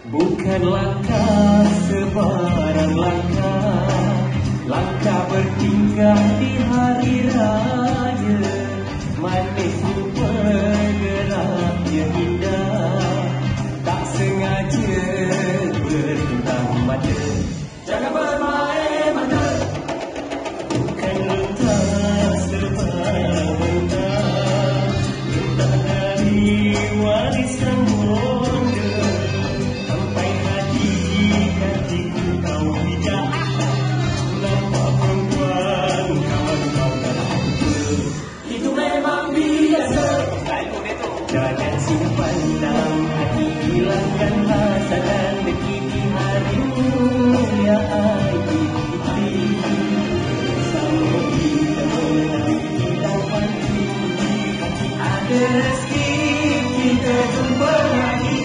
Bukan langkah sebarang langkah, langkah bertingkah di hari raya. Manis bergeraknya indah, tak sengaja bertentang mata. Jangan bermain mata. Bukan letak sebarang-barang, letak dari warisan bonda. Sampai hatiku kau bijak, nampak perempuan kawan kau dalam muka. Itu memang biasa. Jangan simpan dalam hati, hilangkan hasad dan dengki di harimu ya adik putri. Bersama kita menanti dapat tinggi hati, ada rezeki kita jumpa lagi.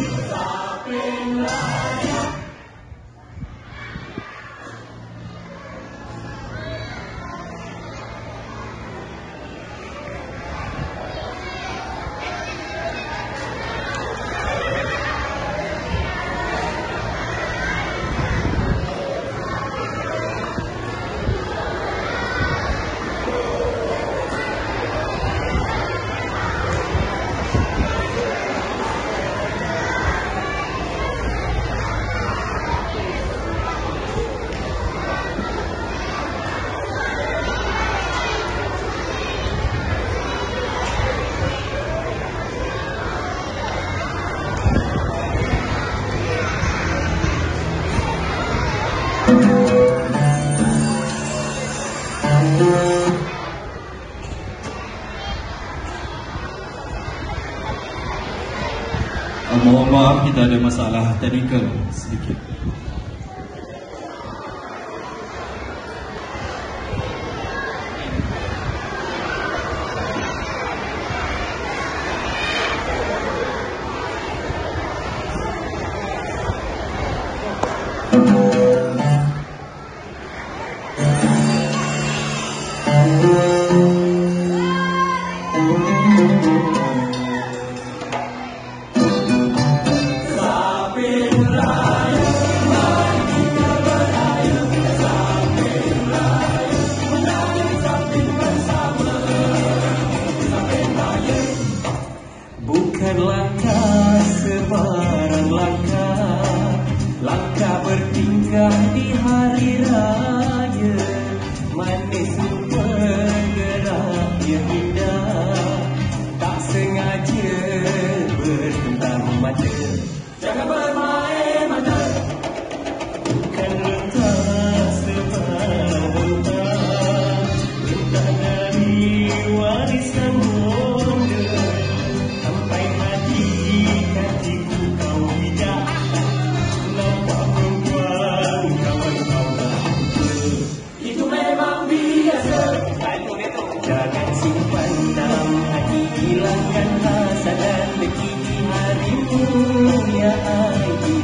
Mohon maaf, kita ada masalah teknikal sedikit. Bukan langkah sebarang langkah, langkah bertingkah di hari raya. Manis bergeraknya indah, tak sengaja bertentang mata. Jangan bermain mata. Bukan letak sebarang-barang, letak dari warisan bonda. Sampai hatiku kau bijak, nampak perempuan kawan kau dalam muka. Itu memang biasa. Jangan simpan dalam hati, hilangkan hasad dan dengki di harimu ya adik.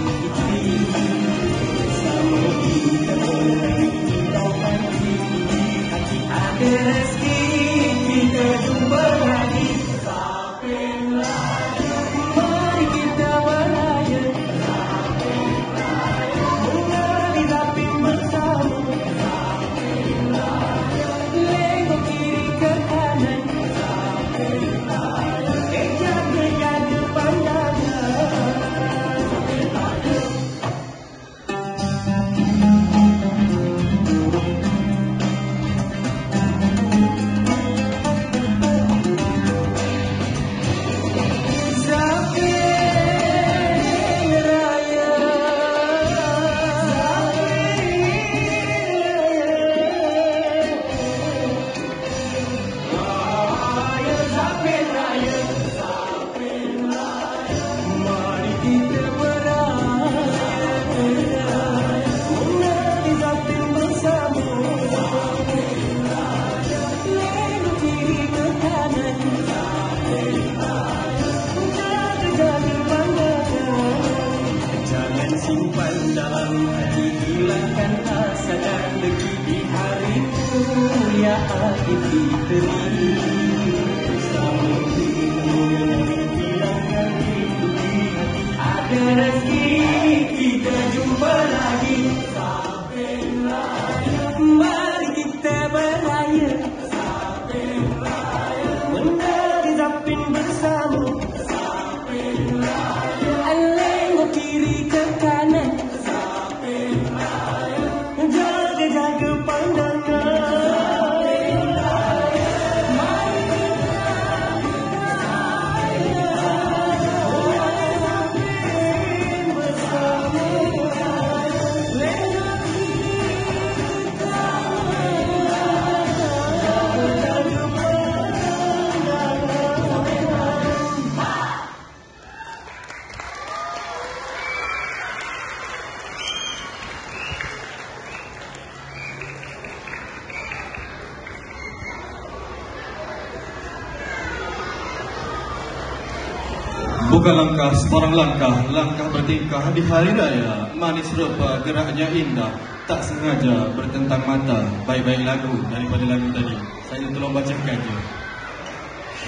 Ada rezeki kita jumpa lagi. Sampai raya, mari kita beraya. Sampai raya, menari zapin bersama. Sampai raya, alengok kiri ke kanan. Sampai raya, jaga-jaga pandangan. Bukan langkah sebarang langkah, langkah bertingkah di hari raya. Manis rupa, geraknya indah, tak sengaja bertentang mata. Baik-baik lagu daripada lagu tadi. Saya tolong bacakan je.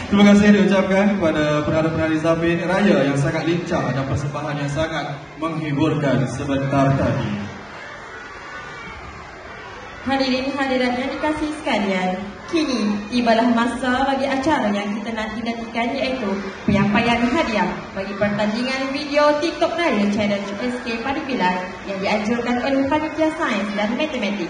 Terima kasih diucapkan kepada penari-penari zapin raya yang sangat lincah dan persembahan yang sangat menghiburkan sebentar tadi. Hadirin hadirat yang dikasihi sekalian, kini tibalah masa bagi acara yang kita nanti-nantikan, iaitu penyampaian hadiah bagi pertandingan video TikTok Raya Challenge SK Padibilan yang dianjurkan oleh Panitia Sains dan Matematik.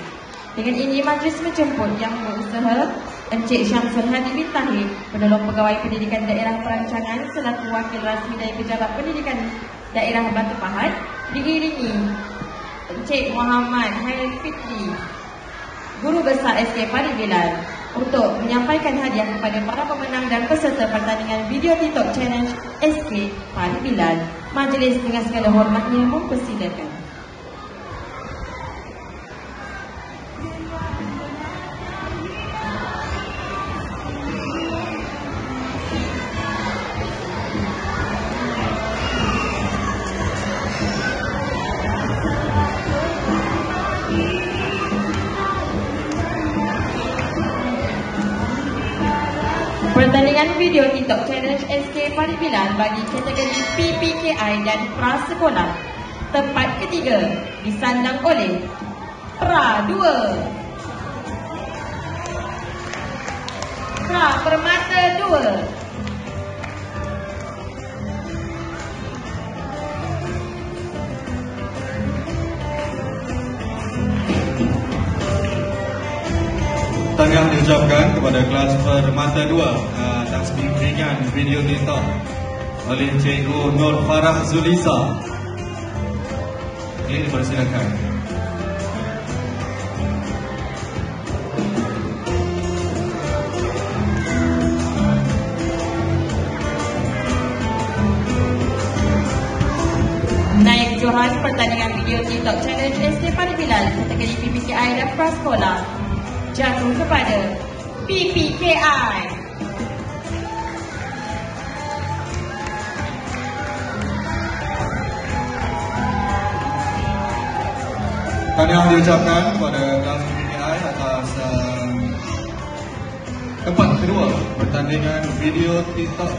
Dengan ini, majlis menjemput yang berusaha Encik Syamsul Hadi bin Tahir, penolong pegawai pendidikan daerah perancangan selaku wakil rasmi dari Pejabat Pendidikan Daerah Batu Pahat, diiringi Encik Muhammad Hairul Fitri, Guru Besar SK Padibilan, untuk menyampaikan hadiah kepada para pemenang dan peserta pertandingan video TikTok Challenge SK Padibilan. Majlis dengan segala hormatnya mempersilakan. Pertandingan video TikTok Challenge SK Padibilan bagi kategori PPKI dan Prasekolah. Tempat ketiga disandang oleh Pra 2, Pra Permata 2, Tahniah diucapkan kepada kelas Permata 2 atas bimbingan video TikTok oleh Cikgu Nur Farah Zulisa. Ini dipersilakan. Naib Johan pertandingan video TikTok Challenge SK Padibilan kategori PPKI dan Prasekolah jatuh kepada PPKI. Tahniah diucapkan kepada kelas PPKI atas tempat kedua pertandingan video TikTok